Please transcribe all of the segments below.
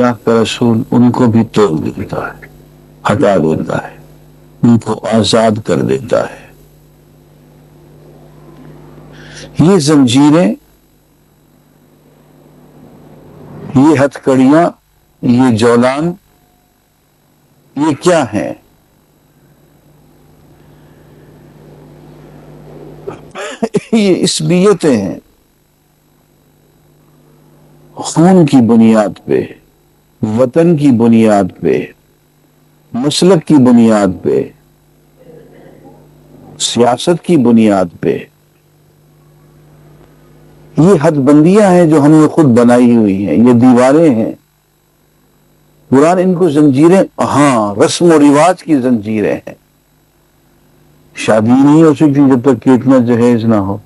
اللہ کا رسول ان کو بھی توڑ دیتا ہے، ہٹا دیتا ہے، ان کو آزاد کر دیتا ہے۔ یہ زنجیریں، یہ ہتھ کڑیاں، یہ جولان، یہ کیا ہیں؟ یہ عصبیتیں ہیں، خون کی بنیاد پہ، وطن کی بنیاد پہ، مسلک کی بنیاد پہ، سیاست کی بنیاد پہ، یہ حد بندیاں ہیں جو ہم نے خود بنائی ہوئی ہیں، یہ دیواریں ہیں۔ قرآن ان کو زنجیریں، ہاں رسم و رواج کی زنجیریں ہیں۔ شادی نہیں ہو سکتی جب تک کہ اتنا جہیز نہ ہو۔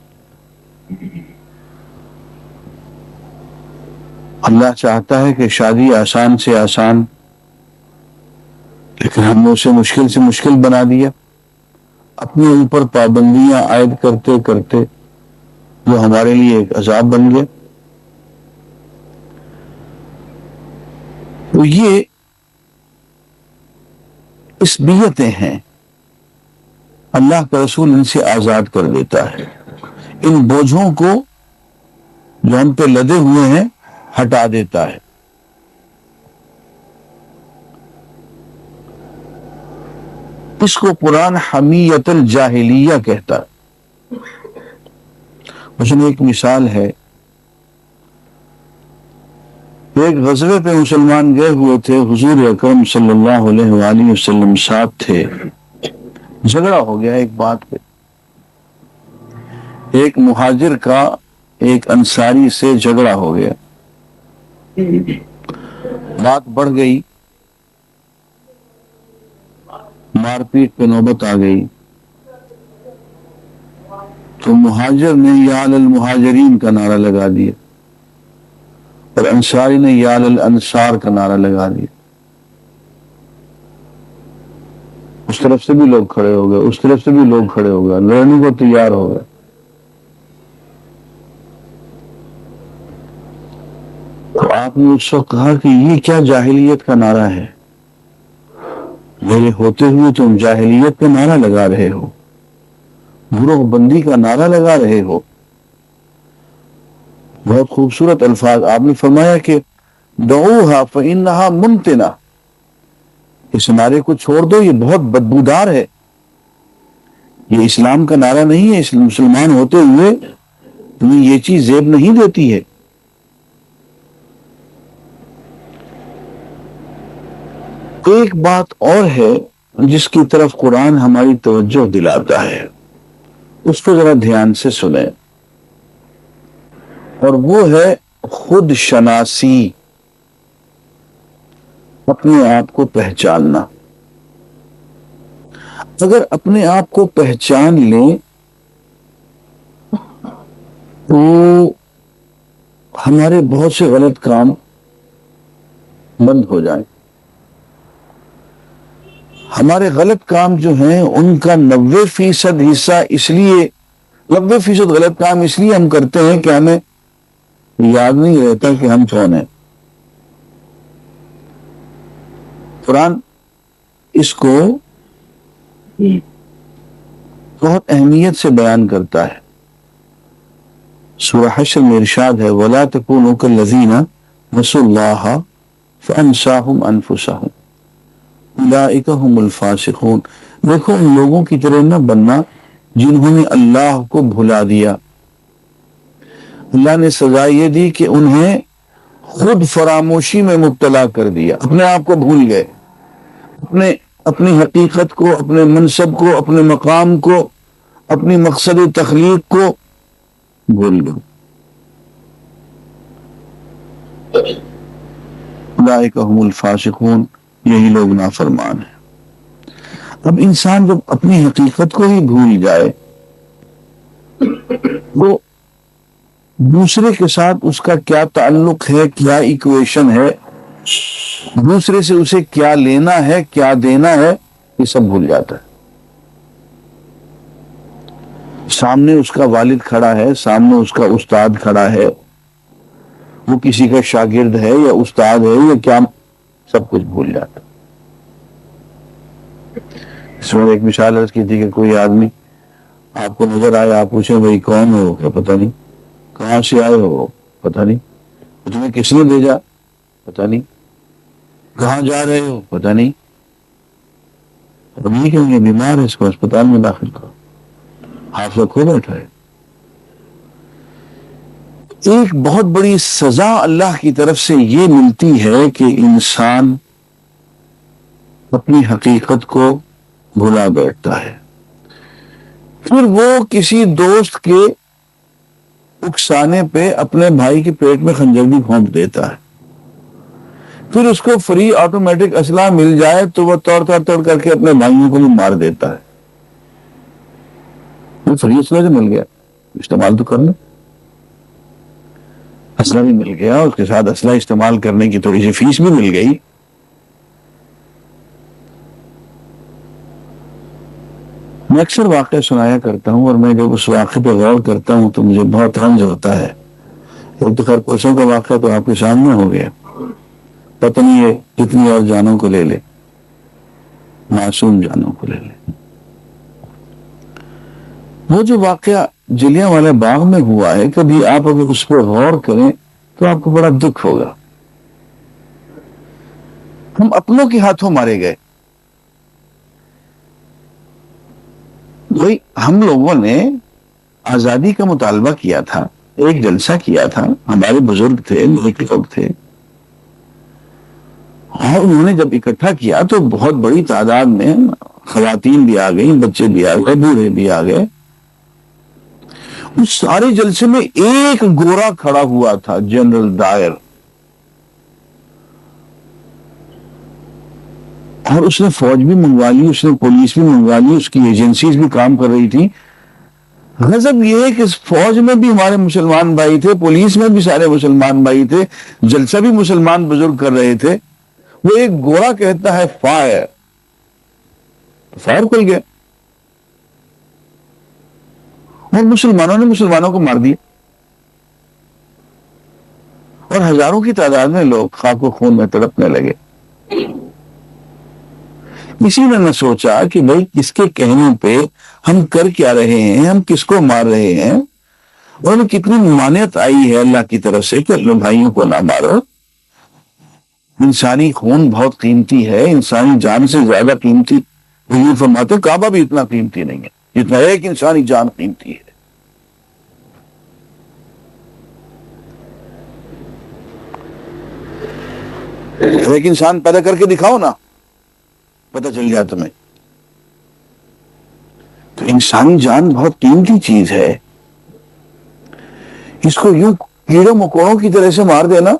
اللہ چاہتا ہے کہ شادی آسان سے آسان، لیکن ہم نے اسے مشکل سے مشکل بنا دیا، اپنے اوپر پابندیاں عائد کرتے کرتے وہ ہمارے لیے ایک عذاب بن گیا۔ تو یہ عصبیتیں ہیں، اللہ کا رسول ان سے آزاد کر دیتا ہے، ان بوجھوں کو جو ہم پہ لدے ہوئے ہیں ہٹا دیتا ہے۔ اس کو قرآن حمیت الجاہلیہ کہتا ہے۔ مثلا ایک مثال ہے، ایک غزوے پہ مسلمان گئے ہوئے تھے، حضور اکرم صلی اللہ علیہ وآلہ وسلم ساتھ تھے، جھگڑا ہو گیا ایک بات پہ، ایک مہاجر کا ایک انصاری سے جھگڑا ہو گیا، بات بڑھ گئی، مار پیٹ پہ نوبت آ گئی، تو مہاجر نے یا علی المہاجرین کا نعرہ لگا دیا اور انصاری نے یا علی الانصار کا نعرہ لگا دیا۔ اس طرف سے بھی لوگ کھڑے ہو گئے، اس طرف سے بھی لوگ کھڑے ہو گئے، لڑنے کو تیار ہو گئے۔ تو آپ نے اس وقت کہا کہ یہ کیا جاہلیت کا نعرہ ہے؟ میرے ہوتے ہوئے تم جاہلیت کا نعرہ لگا رہے ہو، گروہ بندی کا نعرہ لگا رہے ہو۔ بہت خوبصورت الفاظ آپ نے فرمایا کہ دعوہا فإنہا منتنہ، اس نعرے کو چھوڑ دو، یہ بہت بدبودار ہے، یہ اسلام کا نعرہ نہیں ہے، مسلمان ہوتے ہوئے تمہیں یہ چیز زیب نہیں دیتی ہے۔ ایک بات اور ہے جس کی طرف قرآن ہماری توجہ دلاتا ہے، اس کو ذرا دھیان سے سنیں، اور وہ ہے خود شناسی، اپنے آپ کو پہچاننا۔ اگر اپنے آپ کو پہچان لیں تو ہمارے بہت سے غلط کام بند ہو جائیں۔ ہمارے غلط کام جو ہیں ان کا 90% حصہ اس لیے 90% غلط کام اس لیے ہم کرتے ہیں کہ ہمیں یاد نہیں رہتا کہ ہم کون ہیں۔ قرآن اس کو بہت اہمیت سے بیان کرتا ہے۔ سورہ حشر میں ارشاد ہے وَلَا تَكُونُوا كَالَّذِينَ نَسُوا اللَّهَ فَأَنسَاهُمْ أَنفُسَهُمْ أُولَٰئِكَ هُمُ الْفَاسِقُونَ، دیکھو ان لوگوں کی طرح نہ بننا جنہوں نے اللہ کو بھلا دیا۔ اللہ نے سزا یہ دی کہ انہیں خود فراموشی میں مبتلا کر دیا، اپنے آپ کو بھول گئے، اپنی حقیقت کو، اپنے منصب کو، اپنے مقام کو، اپنی مقصد تخلیق کو بھول گئے۔ اولئک هم الفاسقون، یہی لوگ نافرمان ہیں۔ اب انسان جب اپنی حقیقت کو ہی بھول جائے تو دوسرے کے ساتھ اس کا کیا تعلق ہے، کیا ایکویشن ہے، دوسرے سے اسے کیا لینا ہے، کیا دینا ہے، یہ سب بھول جاتا ہے۔ سامنے اس کا والد کھڑا ہے، سامنے اس کا استاد کھڑا ہے، وہ کسی کا شاگرد ہے یا استاد ہے یا کیا، سب کچھ بھول جاتا. اس میں ایک مثال عرض کی تھی کہ کوئی آدمی آپ کو نظر آئے، آپ پوچھیں بھائی کون ہو، کیا پتہ نہیں. کہاں سے آئے ہو، پتہ نہیں. تمہیں کس نے بھیجا، پتہ نہیں. کہاں جا رہے ہو، پتہ نہیں. اب یہ کہ یہ بیمار ہے، اس کو اسپتال میں داخل کرو، حافظہ کھو بیٹھا ہے. ایک بہت بڑی سزا اللہ کی طرف سے یہ ملتی ہے کہ انسان اپنی حقیقت کو بھلا بیٹھتا ہے. پھر وہ کسی دوست کے اکسانے پہ اپنے بھائی کے پیٹ میں خنجر بھی پھونک دیتا ہے. پھر اس کو فری آٹومیٹک اسلحہ مل جائے تو وہ توڑ کر کے اپنے بھائیوں کو بھی مار دیتا ہے. وہ فری اسلحہ جو مل گیا استعمال تو کر لو. اسلحہ بھی مل گیا، اس کے ساتھ اسلحہ استعمال کرنے کی تھوڑی سی فیس بھی مل گئی. میں اکثر واقعہ سنایا کرتا ہوں، اور میں جب اس واقعے پہ غور کرتا ہوں تو مجھے بہت رنج ہوتا ہے. ایک تو خیر پرسوں کا واقعہ تو آپ کے سامنے ہو گیا، پتہ نہیں ہے کتنی اور جانوں کو لے لے، معصوم جانوں کو لے لے. وہ جو واقعہ جلیانوالہ باغ میں ہوا ہے، کبھی آپ اگر اس پر غور کریں تو آپ کو بڑا دکھ ہوگا. ہم اپنوں کے ہاتھوں مارے گئے. بھائی ہم لوگوں نے آزادی کا مطالبہ کیا تھا، ایک جلسہ کیا تھا، ہمارے بزرگ تھے، نیک لوگ تھے، اور انہوں نے جب اکٹھا کیا تو بہت بڑی تعداد میں خواتین بھی آ گئی، بچے بھی آ گئے، بوڑھے بھی آ گئے. اس سارے جلسے میں ایک گورا کھڑا ہوا تھا، جنرل ڈائر، اور اس نے فوج بھی منگوا لی، اس نے پولیس بھی منگوا لی، اس کی ایجنسیز بھی کام کر رہی تھی. غضب یہ ہے کہ اس فوج میں بھی ہمارے مسلمان بھائی تھے، پولیس میں بھی سارے مسلمان بھائی تھے، جلسہ بھی مسلمان بزرگ کر رہے تھے. وہ ایک گورا کہتا ہے فائر، فائر کھل گیا اور مسلمانوں نے مسلمانوں کو مار دیا، اور ہزاروں کی تعداد میں لوگ خاک و خون میں تڑپنے لگے. کسی نے نہ سوچا کہ بھائی کس کے کہنے پہ ہم کر کیا رہے ہیں، ہم کس کو مار رہے ہیں، اور ہمیں کتنی ممانعت آئی ہے اللہ کی طرف سے کہ اپنے بھائیوں کو نہ مارو. انسانی خون بہت قیمتی ہے، انسانی جان سے زیادہ قیمتی. حضور فرماتے ہیں کعبہ بھی اتنا قیمتی نہیں ہے جتنا ایک انسانی جان قیمتی ہے. ایک انسان پیدا کر کے دکھاؤ نا، پتہ چل جائے تمہیں. تو انسانی جان بہت قیمتی چیز ہے، اس کو یوں کیڑوں مکوڑوں کی طرح سے مار دینا،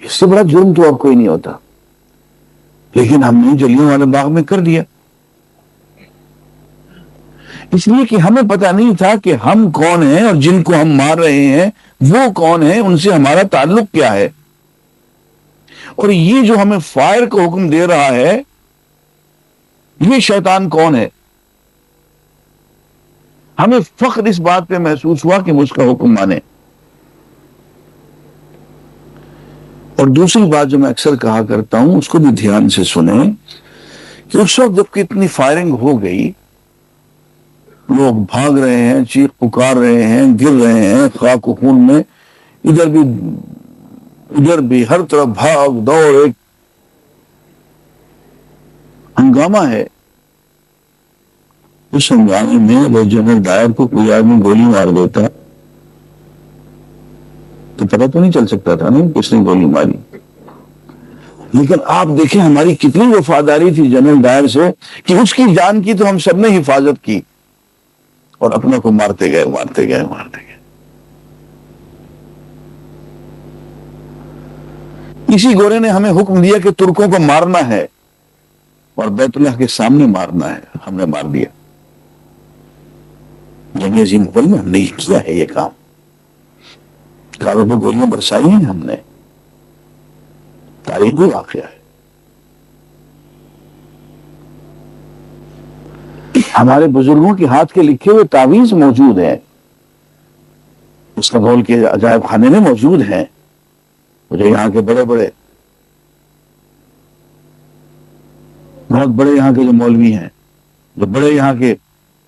اس سے بڑا جرم تو اب کوئی نہیں ہوتا. لیکن ہم نے جلیانوالہ باغ میں کر دیا، اس لیے کہ ہمیں پتہ نہیں تھا کہ ہم کون ہیں اور جن کو ہم مار رہے ہیں وہ کون ہیں، ان سے ہمارا تعلق کیا ہے. اور یہ جو ہمیں فائر کا حکم دے رہا ہے، یہ شیطان کون ہے. ہمیں فخر اس بات پہ محسوس ہوا کہ ہم اس کا حکم مانے. اور دوسری بات جو میں اکثر کہا کرتا ہوں، اس کو بھی دھیان سے سنیں، کہ اس وقت جب کتنی فائرنگ ہو گئی، لوگ بھاگ رہے ہیں، چیخ پکار رہے ہیں، گر رہے ہیں خاک و خون میں، ادھر بھی ہر طرف بھاگ دوڑ، ایک ہنگامہ ہے. اس ہنگامے میں وہ جنرل ڈائر کو کوئی آدمی گولی مار دیتا تو پتہ تو نہیں چل سکتا تھا نا کس نے گولی ماری. لیکن آپ دیکھیں ہماری کتنی وفاداری تھی جنرل ڈائر سے کہ اس کی جان کی تو ہم سب نے حفاظت کی، اور اپنے کو مارتے گئے. اسی گورے نے ہمیں حکم دیا کہ ترکوں کو مارنا ہے اور بیت اللہ کے سامنے مارنا ہے، ہم نے مار دیا. جنگ عظیم اول میں ہم نے کیا ہے یہ کام، کعبے پہ گولیاں برسائی ہیں ہم نے، تاریخی واقعہ ہے. ہمارے بزرگوں کے ہاتھ کے لکھے ہوئے تعویذ موجود ہیں. اس کا بول کے عجائب خانے میں موجود ہیں. جو یہاں کے بڑے بڑے بہت بڑے یہاں کے جو مولوی ہیں، جو بڑے یہاں کے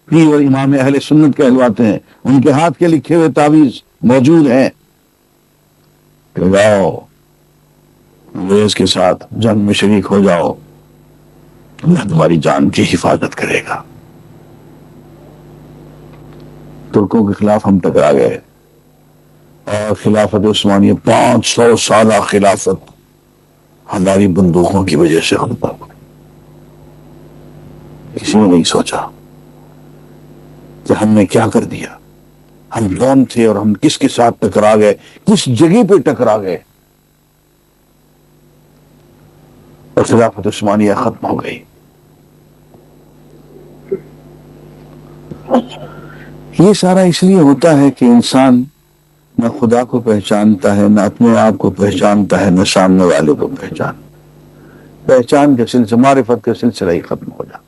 پیر اور امام اہل سنت کہلواتے ہیں، ان کے ہاتھ کے لکھے ہوئے تعویذ موجود ہیں کہ جاؤ انگریز کے ساتھ جنگ میں شریک ہو جاؤ، اللہ تمہاری جان کی حفاظت کرے گا. ترکوں کے خلاف ہم ٹکرا گئے اور خلافت عثمانیہ 500 سالہ خلافت ہماری بندوقوں کی وجہ سے ختم ہو گئی. کسی نے نہیں سوچا کہ ہم نے کیا کر دیا، ہم کون تھے اور ہم کس کے ساتھ ٹکرا گئے، کس جگہ پہ ٹکرا گئے اور خلافت عثمانیہ ختم ہو گئی. یہ سارا اس لیے ہوتا ہے کہ انسان نہ خدا کو پہچانتا ہے، نہ اپنے آپ کو پہچانتا ہے، نہ سامنے والے کو پہچان کے سلسلہ، معرفت کا سلسلہ ہی ختم ہو جاتا ہے.